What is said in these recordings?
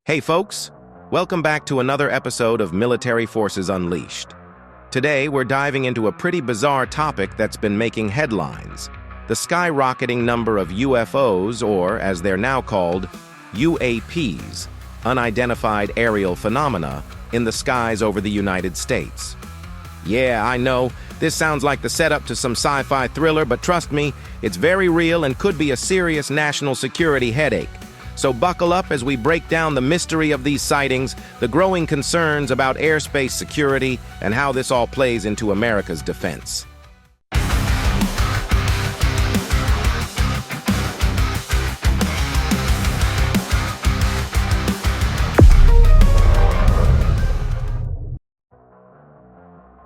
Hey folks, welcome back to another episode of Military Forces Unleashed. Today we're diving into a pretty bizarre topic that's been making headlines: the skyrocketing number of UFOs, or as they're now called, UAPs, Unidentified Aerial Phenomena, in the skies over the United States. Yeah, I know, this sounds like the setup to some sci-fi thriller, but trust me, it's very real and could be a serious national security headache. So buckle up as we break down the mystery of these sightings, the growing concerns about airspace security, and how this all plays into America's defense.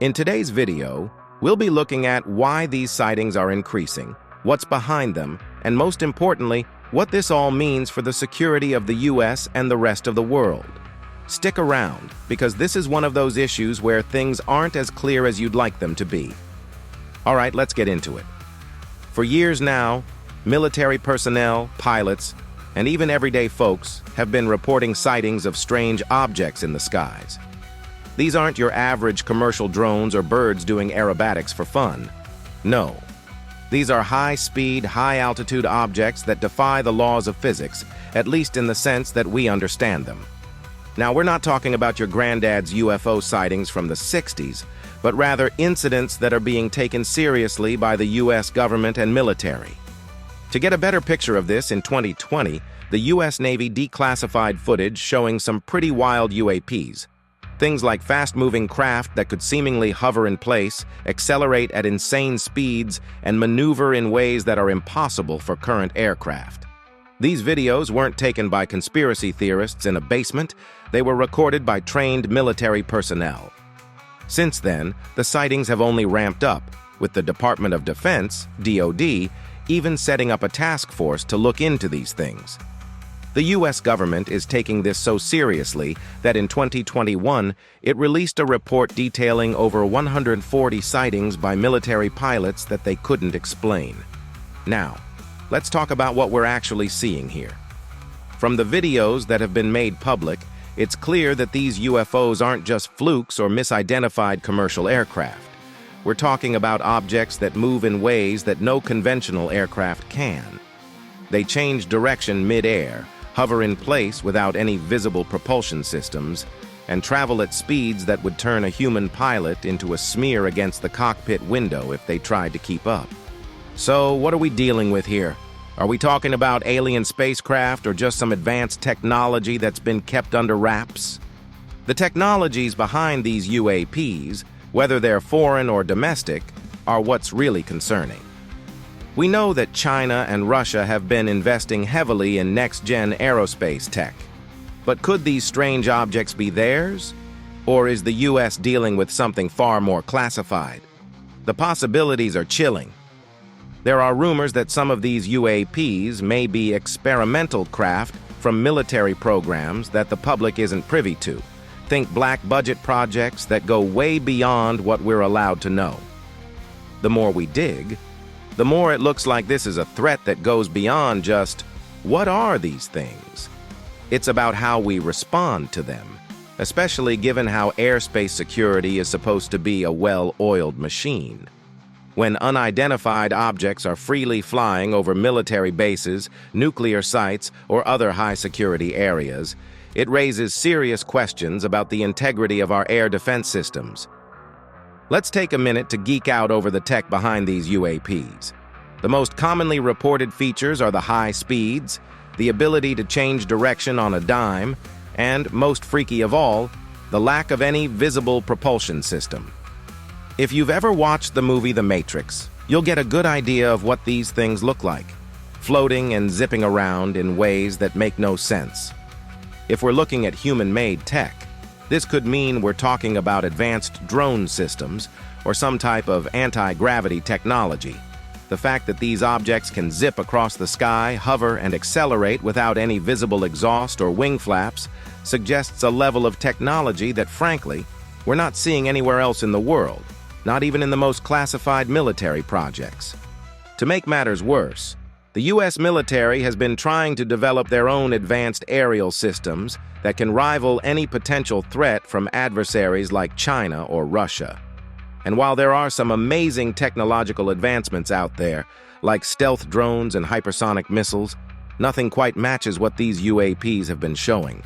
In today's video, we'll be looking at why these sightings are increasing, what's behind them, and most importantly, what this all means for the security of the US and the rest of the world. Stick around, because this is one of those issues where things aren't as clear as you'd like them to be. All right, let's get into it. For years now, military personnel, pilots, and even everyday folks have been reporting sightings of strange objects in the skies. These aren't your average commercial drones or birds doing aerobatics for fun. No. These are high-speed, high-altitude objects that defy the laws of physics, at least in the sense that we understand them. Now, we're not talking about your granddad's UFO sightings from the 60s, but rather incidents that are being taken seriously by the US government and military. To get a better picture of this, in 2020, the US Navy declassified footage showing some pretty wild UAPs. Things like fast-moving craft that could seemingly hover in place, accelerate at insane speeds, and maneuver in ways that are impossible for current aircraft. These videos weren't taken by conspiracy theorists in a basement, they were recorded by trained military personnel. Since then, the sightings have only ramped up, with the Department of Defense, DoD, even setting up a task force to look into these things. The U.S. government is taking this so seriously that in 2021, it released a report detailing over 140 sightings by military pilots that they couldn't explain. Now, let's talk about what we're actually seeing here. From the videos that have been made public, it's clear that these UFOs aren't just flukes or misidentified commercial aircraft. We're talking about objects that move in ways that no conventional aircraft can. They change direction mid-air, hover in place without any visible propulsion systems, and travel at speeds that would turn a human pilot into a smear against the cockpit window if they tried to keep up. So, what are we dealing with here? Are we talking about alien spacecraft or just some advanced technology that's been kept under wraps? The technologies behind these UAPs, whether they're foreign or domestic, are what's really concerning. We know that China and Russia have been investing heavily in next-gen aerospace tech. But could these strange objects be theirs? Or is the US dealing with something far more classified? The possibilities are chilling. There are rumors that some of these UAPs may be experimental craft from military programs that the public isn't privy to. Think black-budget projects that go way beyond what we're allowed to know. The more we dig, the more it looks like this is a threat that goes beyond just, what are these things? It's about how we respond to them, especially given how airspace security is supposed to be a well-oiled machine. When unidentified objects are freely flying over military bases, nuclear sites, or other high-security areas, it raises serious questions about the integrity of our air defense systems. Let's take a minute to geek out over the tech behind these UAPs. The most commonly reported features are the high speeds, the ability to change direction on a dime, and, most freaky of all, the lack of any visible propulsion system. If you've ever watched the movie The Matrix, you'll get a good idea of what these things look like, floating and zipping around in ways that make no sense. If we're looking at human-made tech, this could mean we're talking about advanced drone systems or some type of anti-gravity technology. The fact that these objects can zip across the sky, hover, and accelerate without any visible exhaust or wing flaps suggests a level of technology that, frankly, we're not seeing anywhere else in the world, not even in the most classified military projects. To make matters worse, The U.S. military has been trying to develop their own advanced aerial systems that can rival any potential threat from adversaries like China or Russia. And while there are some amazing technological advancements out there, like stealth drones and hypersonic missiles, nothing quite matches what these UAPs have been showing.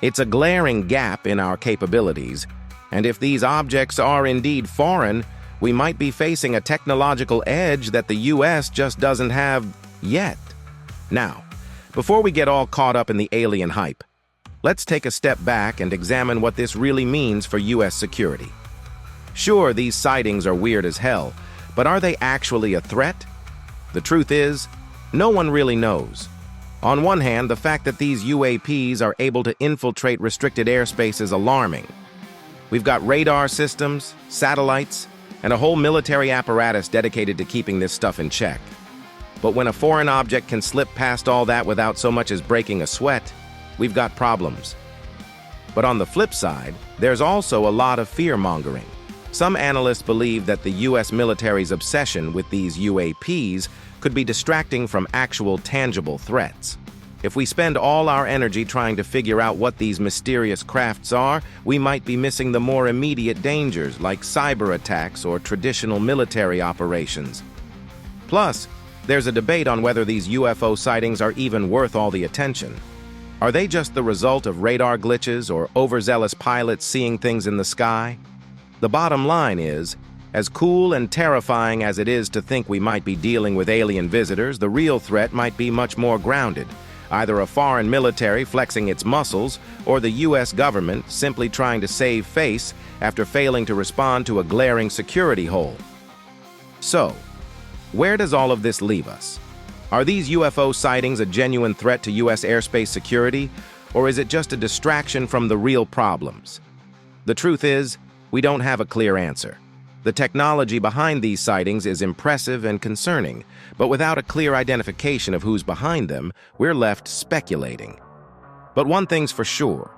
It's a glaring gap in our capabilities, and if these objects are indeed foreign, we might be facing a technological edge that the U.S. just doesn't have yet. Now, before we get all caught up in the alien hype, let's take a step back and examine what this really means for U.S. security. Sure, these sightings are weird as hell, but are they actually a threat? The truth is, no one really knows. On one hand, the fact that these UAPs are able to infiltrate restricted airspace is alarming. We've got radar systems, satellites, and a whole military apparatus dedicated to keeping this stuff in check. But when a foreign object can slip past all that without so much as breaking a sweat, we've got problems. But on the flip side, there's also a lot of fear-mongering. Some analysts believe that the U.S. military's obsession with these UAPs could be distracting from actual tangible threats. If we spend all our energy trying to figure out what these mysterious crafts are, we might be missing the more immediate dangers like cyber attacks or traditional military operations. Plus, there's a debate on whether these UFO sightings are even worth all the attention. Are they just the result of radar glitches or overzealous pilots seeing things in the sky? The bottom line is, as cool and terrifying as it is to think we might be dealing with alien visitors, the real threat might be much more grounded. Either a foreign military flexing its muscles, or the U.S. government simply trying to save face after failing to respond to a glaring security hole. So, where does all of this leave us? Are these UFO sightings a genuine threat to U.S. airspace security, or is it just a distraction from the real problems? The truth is, we don't have a clear answer. The technology behind these sightings is impressive and concerning, but without a clear identification of who's behind them, we're left speculating. But one thing's for sure.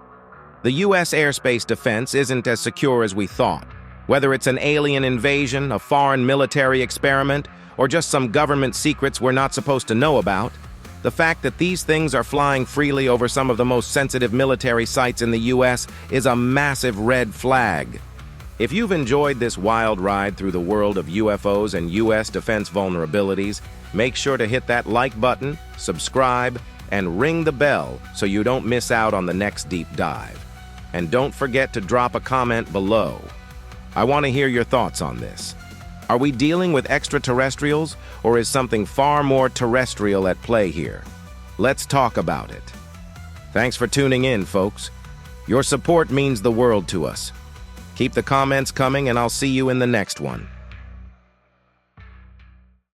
The U.S. airspace defense isn't as secure as we thought. Whether it's an alien invasion, a foreign military experiment, or just some government secrets we're not supposed to know about, the fact that these things are flying freely over some of the most sensitive military sites in the U.S. is a massive red flag. If you've enjoyed this wild ride through the world of UFOs and U.S. defense vulnerabilities, make sure to hit that like button, subscribe, and ring the bell so you don't miss out on the next deep dive. And don't forget to drop a comment below. I want to hear your thoughts on this. Are we dealing with extraterrestrials, or is something far more terrestrial at play here? Let's talk about it. Thanks for tuning in, folks. Your support means the world to us. Keep the comments coming, and I'll see you in the next one.